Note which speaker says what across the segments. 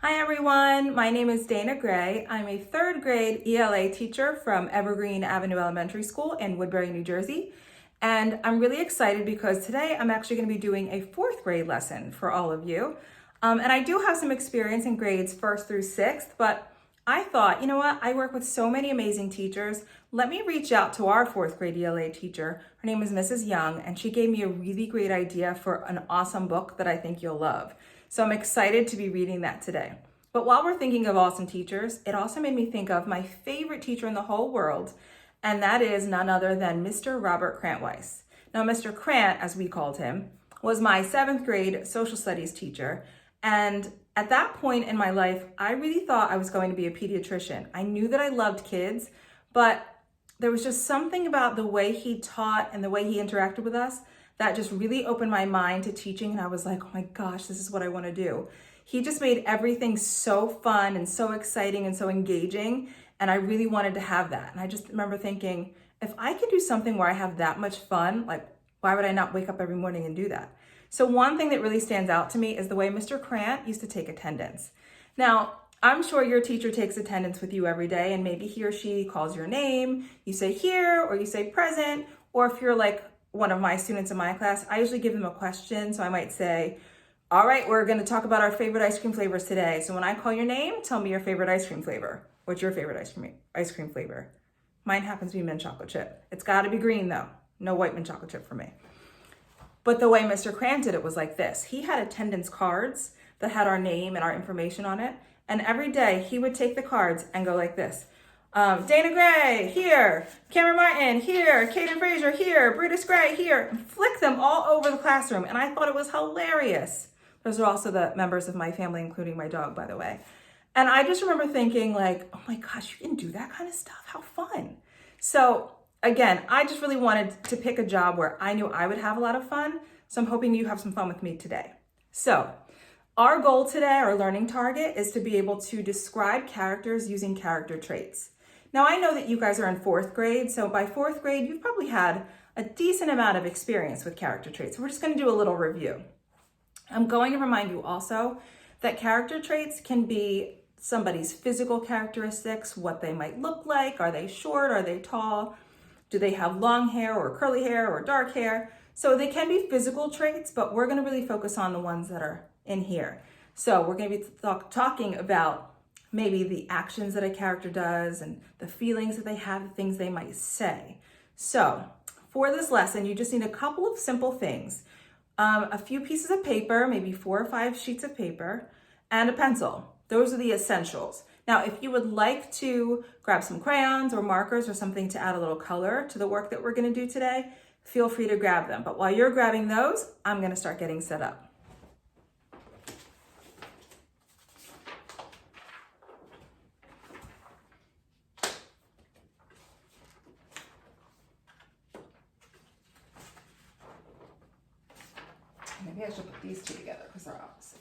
Speaker 1: Hi everyone, my name is Dana Gray. I'm a third grade ELA teacher from Evergreen Avenue Elementary School in Woodbury, New Jersey. And I'm really excited because today I'm actually going to be doing a fourth grade lesson for all of you. And I do have some experience in grades 1st through 6th, but I thought, you know what, I work with so many amazing teachers. Let me reach out to our fourth grade ELA teacher. Her name is Mrs. Young, and she gave me a really great idea for an awesome book that I think you'll love. So I'm excited to be reading that today. But while we're thinking of awesome teachers, it also made me think of my favorite teacher in the whole world, and that is none other than Mr. Robert Krantweis. Now, Mr. Krant, as we called him, was my 7th grade social studies teacher. And at that point in my life, I really thought I was going to be a pediatrician. I knew that I loved kids, but there was just something about the way he taught and the way he interacted with us that just really opened my mind to teaching. And I was like, oh my gosh, this is what I want to do. He just made everything so fun and so exciting and so engaging. And I really wanted to have that. And I just remember thinking, if I can do something where I have that much fun, like, why would I not wake up every morning and do that? So one thing that really stands out to me is the way Mr. Krant used to take attendance. Now, I'm sure your teacher takes attendance with you every day, and maybe he or she calls your name, you say here, or you say present, or if you're like one of my students in my class, I usually give them a question. So I might say, all right, we're going to talk about our favorite ice cream flavors today. So when I call your name, tell me your favorite ice cream flavor. What's your favorite ice cream flavor? Mine happens to be mint chocolate chip. It's got to be green though. No white mint chocolate chip for me. But the way Mr. Krant did it was like this. He had attendance cards that had our name and our information on it. And every day he would take the cards and go like this. Dana Gray, here. Cameron Martin, here. Caden Frazier, here. Brutus Gray, here. And flick them all over the classroom. And I thought it was hilarious. Those are also the members of my family, including my dog, by the way. And I just remember thinking like, oh my gosh, you can do that kind of stuff. How fun. So again, I just really wanted to pick a job where I knew I would have a lot of fun. So I'm hoping you have some fun with me today. So our goal today, our learning target, is to be able to describe characters using character traits. Now, I know that you guys are in 4th grade, so by 4th grade, you've probably had a decent amount of experience with character traits. So we're just going to do a little review. I'm going to remind you also that character traits can be somebody's physical characteristics, what they might look like. Are they short? Are they tall? Do they have long hair or curly hair or dark hair? So they can be physical traits, but we're going to really focus on the ones that are in here. So we're going to be talking about maybe the actions that a character does and the feelings that they have, the things they might say. So for this lesson, you just need a couple of simple things. A few pieces of paper, maybe 4 or 5 sheets of paper, and a pencil. Those are the essentials. Now, if you would like to grab some crayons or markers or something to add a little color to the work that we're going to do today, feel free to grab them. But while you're grabbing those, I'm going to start getting set up. Maybe I should put these two together because they're opposites.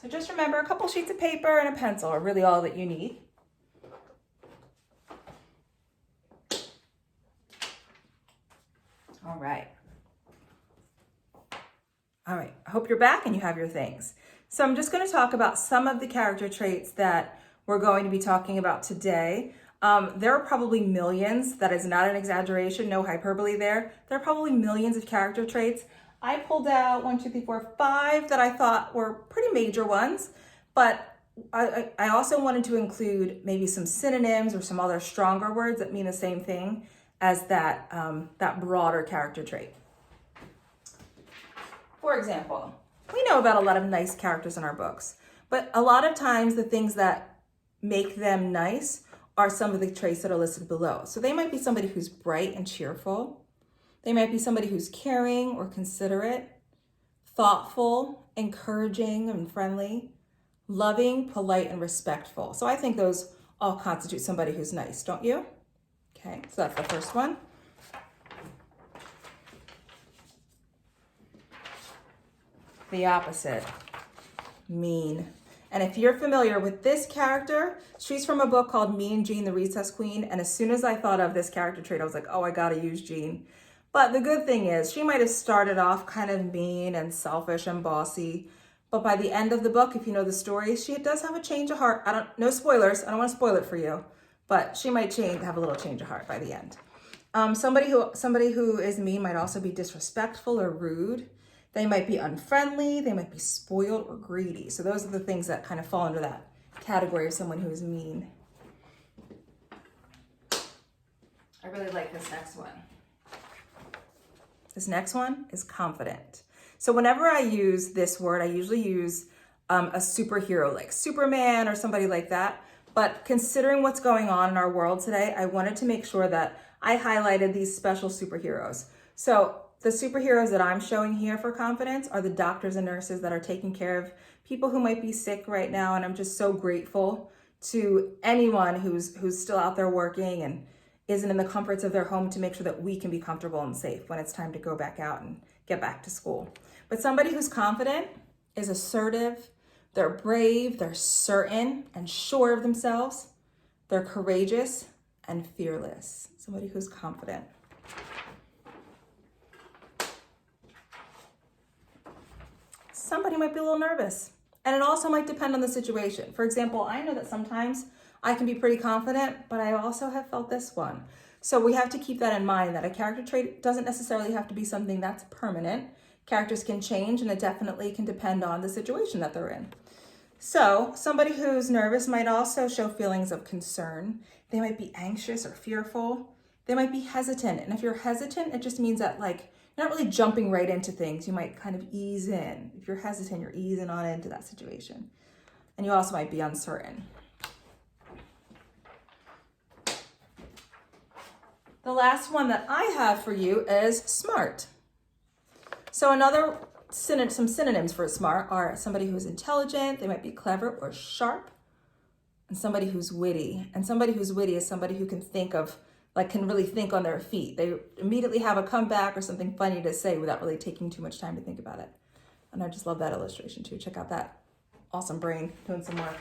Speaker 1: So just remember, a couple sheets of paper and a pencil are really all that you need. All right. All right, I hope you're back and you have your things. So I'm just going to talk about some of the character traits that we're going to be talking about today. There are probably millions. That is not an exaggeration, no hyperbole there. There are probably millions of character traits. I pulled out 1, 2, 3, 4, 5 that I thought were pretty major ones, but I also wanted to include maybe some synonyms or some other stronger words that mean the same thing as that broader character trait. For example, we know about a lot of nice characters in our books, but a lot of times the things that make them nice are some of the traits that are listed below. So they might be somebody who's bright and cheerful. They might be somebody who's caring or considerate, thoughtful, encouraging and friendly, loving, polite, and respectful. So I think those all constitute somebody who's nice, don't you? Okay, so that's the first one. The opposite, mean. And if you're familiar with this character, she's from a book called Mean Jean the Recess Queen. And as soon as I thought of this character trait, I was like, oh, I gotta use Jean. But the good thing is she might have started off kind of mean and selfish and bossy, but by the end of the book, if you know the story, she does have a change of heart. No spoilers, I don't want to spoil it for you, but she might have a little change of heart by the end. Somebody who is mean might also be disrespectful or rude. They might be unfriendly, they might be spoiled or greedy. So those are the things that kind of fall under that category of someone who is mean. I really like this next one. This next one is confident. So whenever I use this word, I usually use a superhero like Superman or somebody like that. But considering what's going on in our world today, I wanted to make sure that I highlighted these special superheroes. So the superheroes that I'm showing here for confidence are the doctors and nurses that are taking care of people who might be sick right now. And I'm just so grateful to anyone who's still out there working and isn't in the comforts of their home to make sure that we can be comfortable and safe when it's time to go back out and get back to school. But somebody who's confident is assertive, they're brave, they're certain and sure of themselves, they're courageous and fearless. Somebody who's confident. Somebody might be a little nervous, and it also might depend on the situation. For example, I know that sometimes I can be pretty confident, but I also have felt this one. So we have to keep that in mind, that a character trait doesn't necessarily have to be something that's permanent. Characters can change, and it definitely can depend on the situation that they're in. So somebody who's nervous might also show feelings of concern. They might be anxious or fearful. They might be hesitant. And if you're hesitant, it just means that you're not really jumping right into things. You might kind of ease in. If you're hesitant, you're easing on into that situation. And you also might be uncertain. The last one that I have for you is smart. So some synonyms for smart are somebody who's intelligent, they might be clever or sharp, and somebody who's witty. And somebody who's witty is somebody who can can really think on their feet. They immediately have a comeback or something funny to say without really taking too much time to think about it. And I just love that illustration too. Check out that awesome brain doing some work.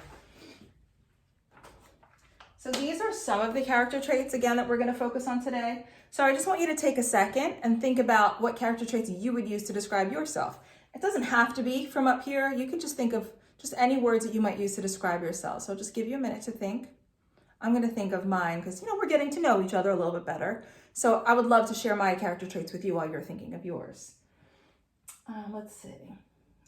Speaker 1: So these are some of the character traits, again, that we're going to focus on today. So I just want you to take a second and think about what character traits you would use to describe yourself. It doesn't have to be from up here. You can just think of just any words that you might use to describe yourself. So I'll just give you a minute to think. I'm going to think of mine because, we're getting to know each other a little bit better. So I would love to share my character traits with you while you're thinking of yours. Let's see.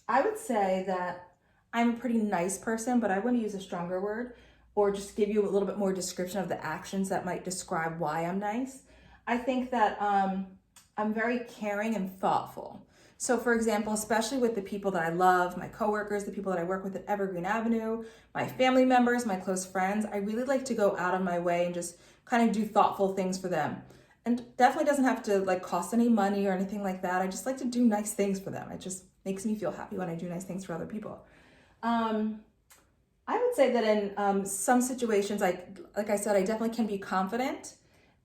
Speaker 1: I would say that I'm a pretty nice person, but I want to use a stronger word, or just give you a little bit more description of the actions that might describe why I'm nice. I think that I'm very caring and thoughtful. So for example, especially with the people that I love, my coworkers, the people that I work with at Evergreen Avenue, my family members, my close friends, I really like to go out of my way and just kind of do thoughtful things for them. And definitely doesn't have to cost any money or anything like that. I just like to do nice things for them. It just makes me feel happy when I do nice things for other people. I would say that in some situations, like I said, I definitely can be confident.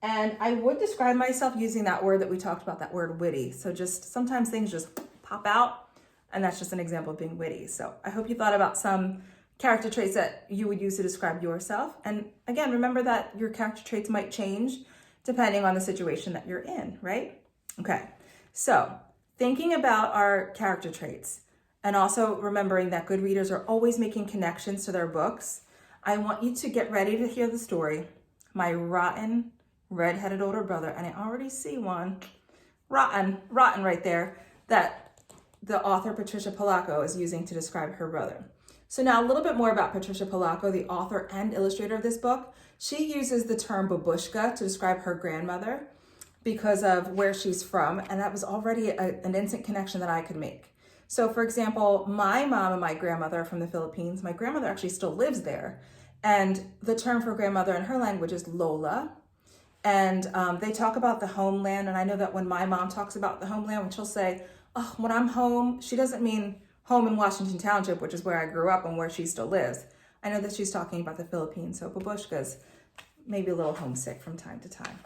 Speaker 1: And I would describe myself using that word that we talked about, that word witty. So just sometimes things just pop out, and that's just an example of being witty. So I hope you thought about some character traits that you would use to describe yourself. And again, remember that your character traits might change depending on the situation that you're in, right? Okay, so thinking about our character traits, and also remembering that good readers are always making connections to their books, I want you to get ready to hear the story, My Rotten Red-Headed Older Brother. And I already see one, rotten right there, that the author Patricia Polacco is using to describe her brother. So now a little bit more about Patricia Polacco, the author and illustrator of this book. She uses the term babushka to describe her grandmother because of where she's from, and that was already an instant connection that I could make. So for example, my mom and my grandmother are from the Philippines. My grandmother actually still lives there. And the term for grandmother in her language is Lola. And they talk about the homeland. And I know that when my mom talks about the homeland, when she'll say, oh, when I'm home, she doesn't mean home in Washington Township, which is where I grew up and where she still lives. I know that she's talking about the Philippines. So babushka's maybe a little homesick from time to time.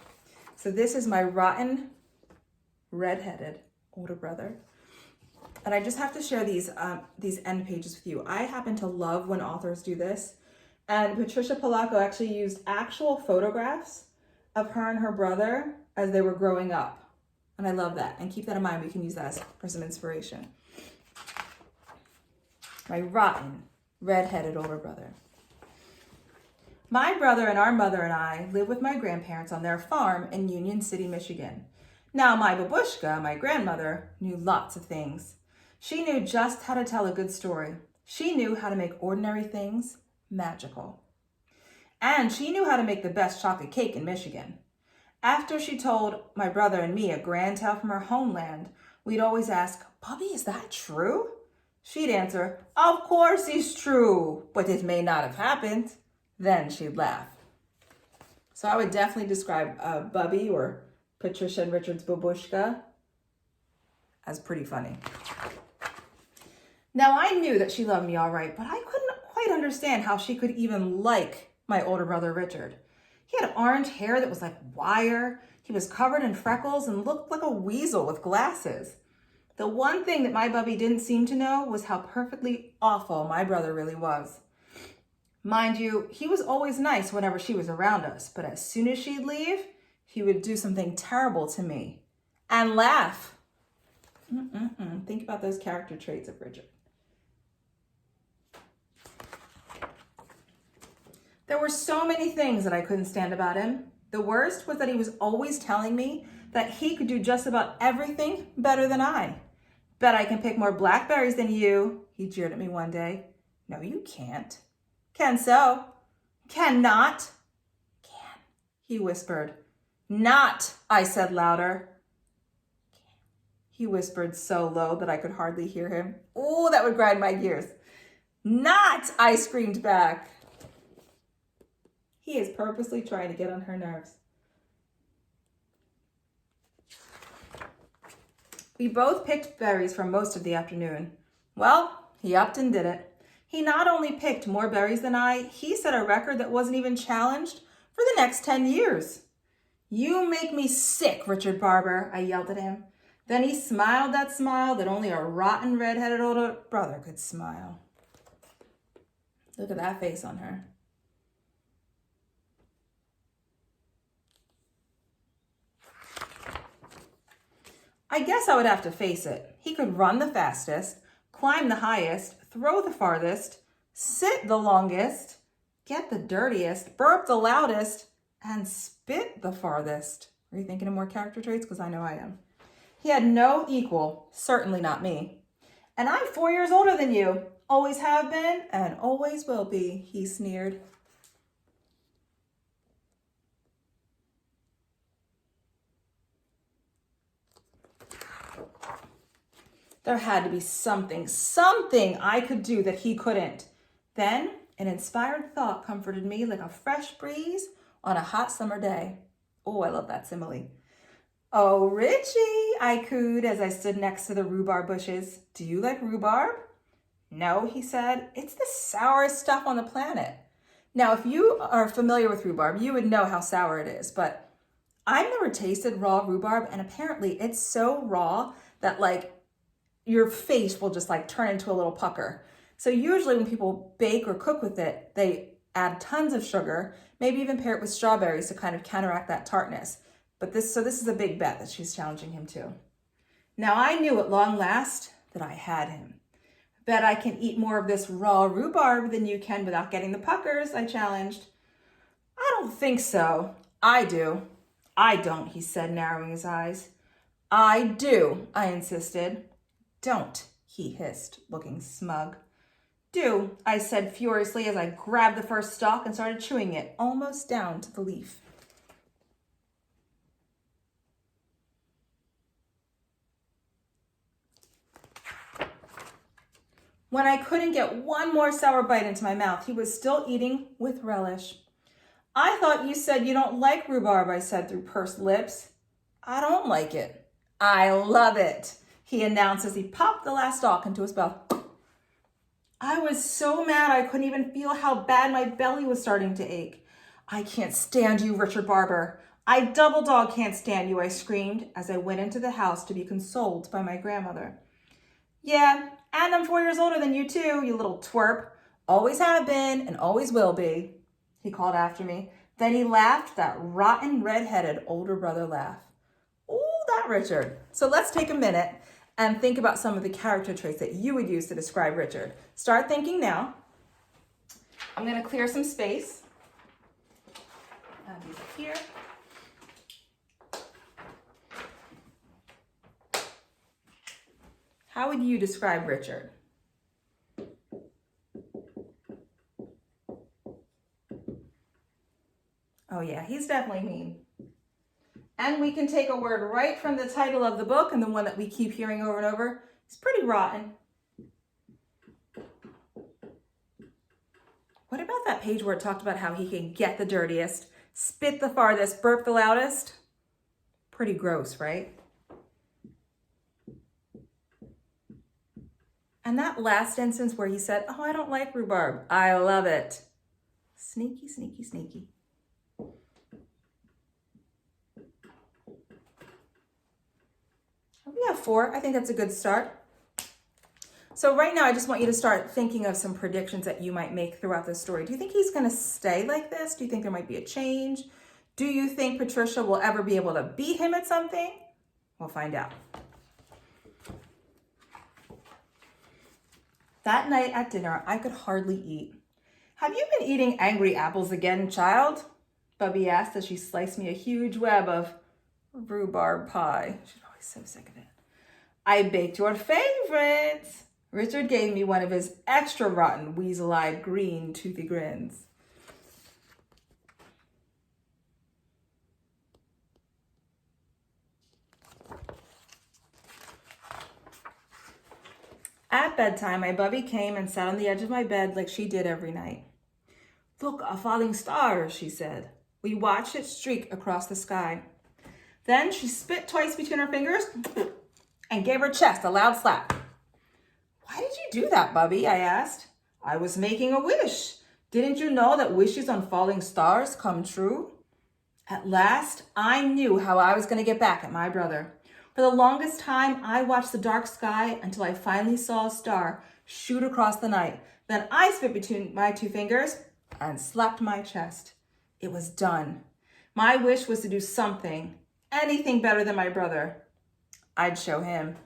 Speaker 1: So this is my rotten, red-headed older brother. And I just have to share these end pages with you. I happen to love when authors do this. And Patricia Polacco actually used actual photographs of her and her brother as they were growing up. And I love that. And keep that in mind. We can use that for some inspiration. My rotten, red-headed older brother. My brother and our mother and I live with my grandparents on their farm in Union City, Michigan. Now, my babushka, my grandmother, knew lots of things. She knew just how to tell a good story. She knew how to make ordinary things magical. And she knew how to make the best chocolate cake in Michigan. After she told my brother and me a grand tale from her homeland, we'd always ask, "Bubby, is that true?" She'd answer, "Of course it's true, but it may not have happened." Then she'd laugh. So I would definitely describe Bubby, or Patricia and Richard's babushka, as pretty funny. Now, I knew that she loved me all right, but I couldn't quite understand how she could even like my older brother, Richard. He had orange hair that was like wire. He was covered in freckles and looked like a weasel with glasses. The one thing that my Bubby didn't seem to know was how perfectly awful my brother really was. Mind you, he was always nice whenever she was around us, but as soon as she'd leave, he would do something terrible to me and laugh. Think about those character traits of Richard. There were so many things that I couldn't stand about him. The worst was that he was always telling me that he could do just about everything better than I. "Bet I can pick more blackberries than you," he jeered at me one day. "No, you can't." "Can so." "Cannot." "Can," he whispered. "Not," I said louder. He whispered so low that I could hardly hear him. Oh, that would grind my gears. "Not," I screamed back. He is purposely trying to get on her nerves. We both picked berries for most of the afternoon. Well, he upped and did it. He not only picked more berries than I, he set a record that wasn't even challenged for the next 10 years. "You make me sick, Richard Barber," I yelled at him. Then he smiled that smile that only a rotten red-headed older brother could smile. Look at that face on her. I guess I would have to face it. He could run the fastest, climb the highest, throw the farthest, sit the longest, get the dirtiest, burp the loudest, and spit the farthest. Are you thinking of more character traits? Because I know I am. He had no equal, certainly not me. "And I'm 4 years older than you. Always have been and always will be," he sneered. There had to be something I could do that he couldn't. Then an inspired thought comforted me like a fresh breeze on a hot summer day. Oh, I love that simile. "Oh, Richie," I cooed as I stood next to the rhubarb bushes. "Do you like rhubarb?" "No," he said. "It's the sourest stuff on the planet." Now, if you are familiar with rhubarb, you would know how sour it is, but I've never tasted raw rhubarb, and apparently it's so raw that your face will just turn into a little pucker. So usually when people bake or cook with it, they add tons of sugar, maybe even pair it with strawberries to kind of counteract that tartness. But this is a big bet that she's challenging him to. Now I knew at long last that I had him. "Bet I can eat more of this raw rhubarb than you can without getting the puckers," I challenged. "I don't think so." "I do." "I don't," he said, narrowing his eyes. "I do," I insisted. "Don't," he hissed, looking smug. "Do," I said furiously as I grabbed the first stalk and started chewing it, almost down to the leaf. When I couldn't get one more sour bite into my mouth, he was still eating with relish. "I thought you said you don't like rhubarb," I said through pursed lips. "I don't like it." "I love it," he announced as he popped the last stalk into his mouth. I was so mad I couldn't even feel how bad my belly was starting to ache. "I can't stand you, Richard Barber. I double dog can't stand you," I screamed as I went into the house to be consoled by my grandmother. "Yeah, and I'm 4 years older than you too, you little twerp. Always have been and always will be," he called after me. Then he laughed that rotten red-headed older brother laugh. "Oh, that that, Richard? So let's take a minute and think about some of the character traits that you would use to describe Richard. Start thinking now. I'm going to clear some space. Add these up here. How would you describe Richard? Oh yeah, he's definitely mean. And we can take a word right from the title of the book and the one that we keep hearing over and over. He's pretty rotten. What about that page where it talked about how he can get the dirtiest, spit the farthest, burp the loudest? Pretty gross, right? And that last instance where he said, oh, I don't like rhubarb. I love it. Sneaky, sneaky, sneaky. We have 4. I think that's a good start. So right now, I just want you to start thinking of some predictions that you might make throughout the story. Do you think he's going to stay like this? Do you think there might be a change? Do you think Patricia will ever be able to beat him at something? We'll find out. That night at dinner, I could hardly eat. Have you been eating angry apples again, child? Bubby asked as she sliced me a huge web of rhubarb pie. She's always so sick of it. I baked your favorites. Richard gave me one of his extra rotten, weasel-eyed, green, toothy grins. At bedtime, my Bubby came and sat on the edge of my bed like she did every night. Look, a falling star, she said. We watched it streak across the sky. Then she spit twice between her fingers and gave her chest a loud slap. Why did you do that, Bubby? I asked. I was making a wish. Didn't you know that wishes on falling stars come true? At last, I knew how I was going to get back at my brother. For the longest time, I watched the dark sky until I finally saw a star shoot across the night. Then I spit between my 2 fingers and slapped my chest. It was done. My wish was to do something, anything better than my brother. I'd show him.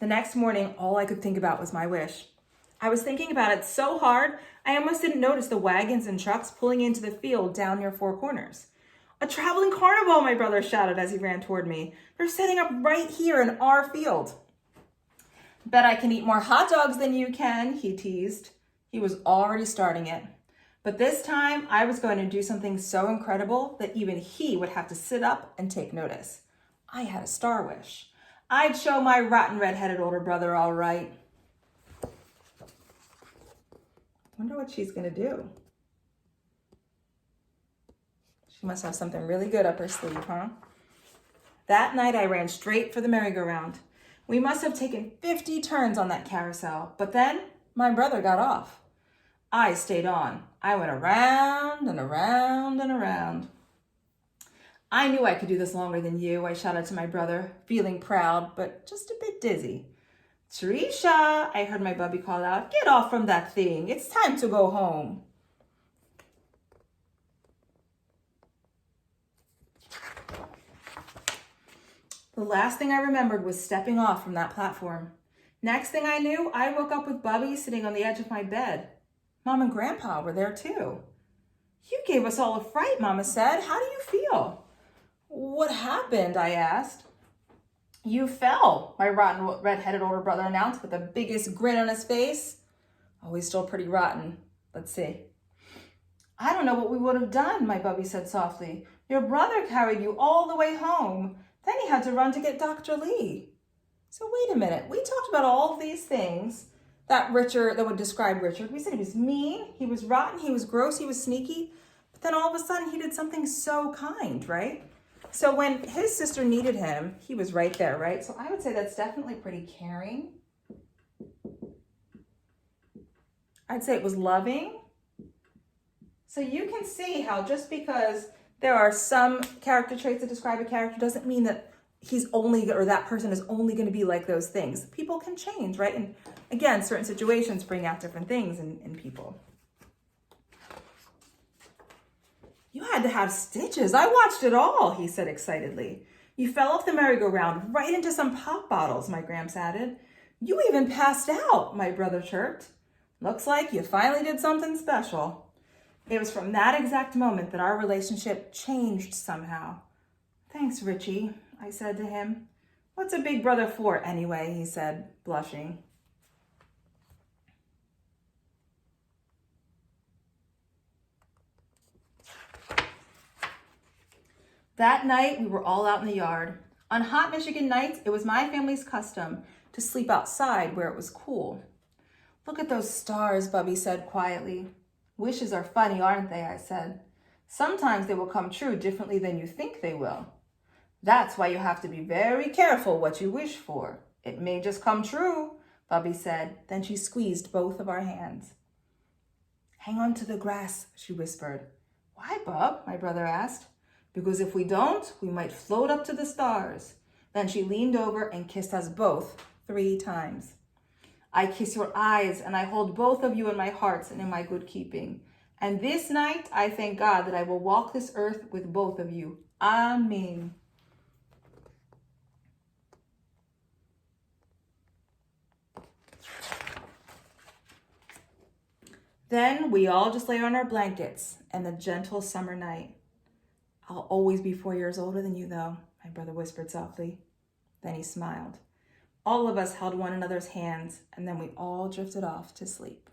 Speaker 1: The next morning, all I could think about was my wish. I was thinking about it so hard, I almost didn't notice the wagons and trucks pulling into the field down near Four Corners. A traveling carnival, my brother shouted as he ran toward me. They're setting up right here in our field. Bet I can eat more hot dogs than you can, he teased. He was already starting it. But this time, I was going to do something so incredible that even he would have to sit up and take notice. I had a star wish. I'd show my rotten red-headed older brother all right. Wonder what she's gonna do. She must have something really good up her sleeve, huh? That night I ran straight for the merry-go-round. We must have taken 50 turns on that carousel, but then my brother got off. I stayed on. I went around and around and around. I knew I could do this longer than you, I shouted to my brother, feeling proud, but just a bit dizzy. Teresa, I heard my Bubby call out, get off from that thing. It's time to go home. The last thing I remembered was stepping off from that platform. Next thing I knew, I woke up with Bubby sitting on the edge of my bed. Mom and Grandpa were there too. You gave us all a fright, Mama said. How do you feel? What happened? I asked. You fell, my rotten red-headed older brother announced with the biggest grin on his face. Oh, he's still pretty rotten. Let's see. I don't know what we would have done, my Bubby said softly. Your brother carried you all the way home. Then he had to run to get Dr. Lee. So wait a minute. We talked about all of these things that would describe Richard. We said he was mean, he was rotten, he was gross, he was sneaky. But then all of a sudden he did something so kind, right? So when his sister needed him, he was right there, right? So I would say that's definitely pretty caring. I'd say it was loving. So you can see how just because there are some character traits that describe a character doesn't mean that he's only, or that person is only going to be like those things. People can change, right? And again, certain situations bring out different things in people. You had to have stitches. I watched it all, he said excitedly. You fell off the merry-go-round right into some pop bottles, my Gramps added. You even passed out, my brother chirped. Looks like you finally did something special. It was from that exact moment that our relationship changed somehow. Thanks, Richie, I said to him. What's a big brother for anyway, he said, blushing. That night, we were all out in the yard. On hot Michigan nights, it was my family's custom to sleep outside where it was cool. Look at those stars, Bubby said quietly. Wishes are funny, aren't they, I said. Sometimes they will come true differently than you think they will. That's why you have to be very careful what you wish for. It may just come true, Bubby said. Then she squeezed both of our hands. Hang on to the grass, she whispered. Why, Bub? My brother asked. Because if we don't, we might float up to the stars. Then she leaned over and kissed us both 3 times. I kiss your eyes, and I hold both of you in my hearts and in my good keeping. And this night, I thank God that I will walk this earth with both of you. Amen. Then we all just lay on our blankets and the gentle summer night. I'll always be 4 years older than you, though, my brother whispered softly. Then he smiled. All of us held one another's hands, and then we all drifted off to sleep.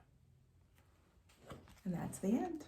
Speaker 1: And that's the end.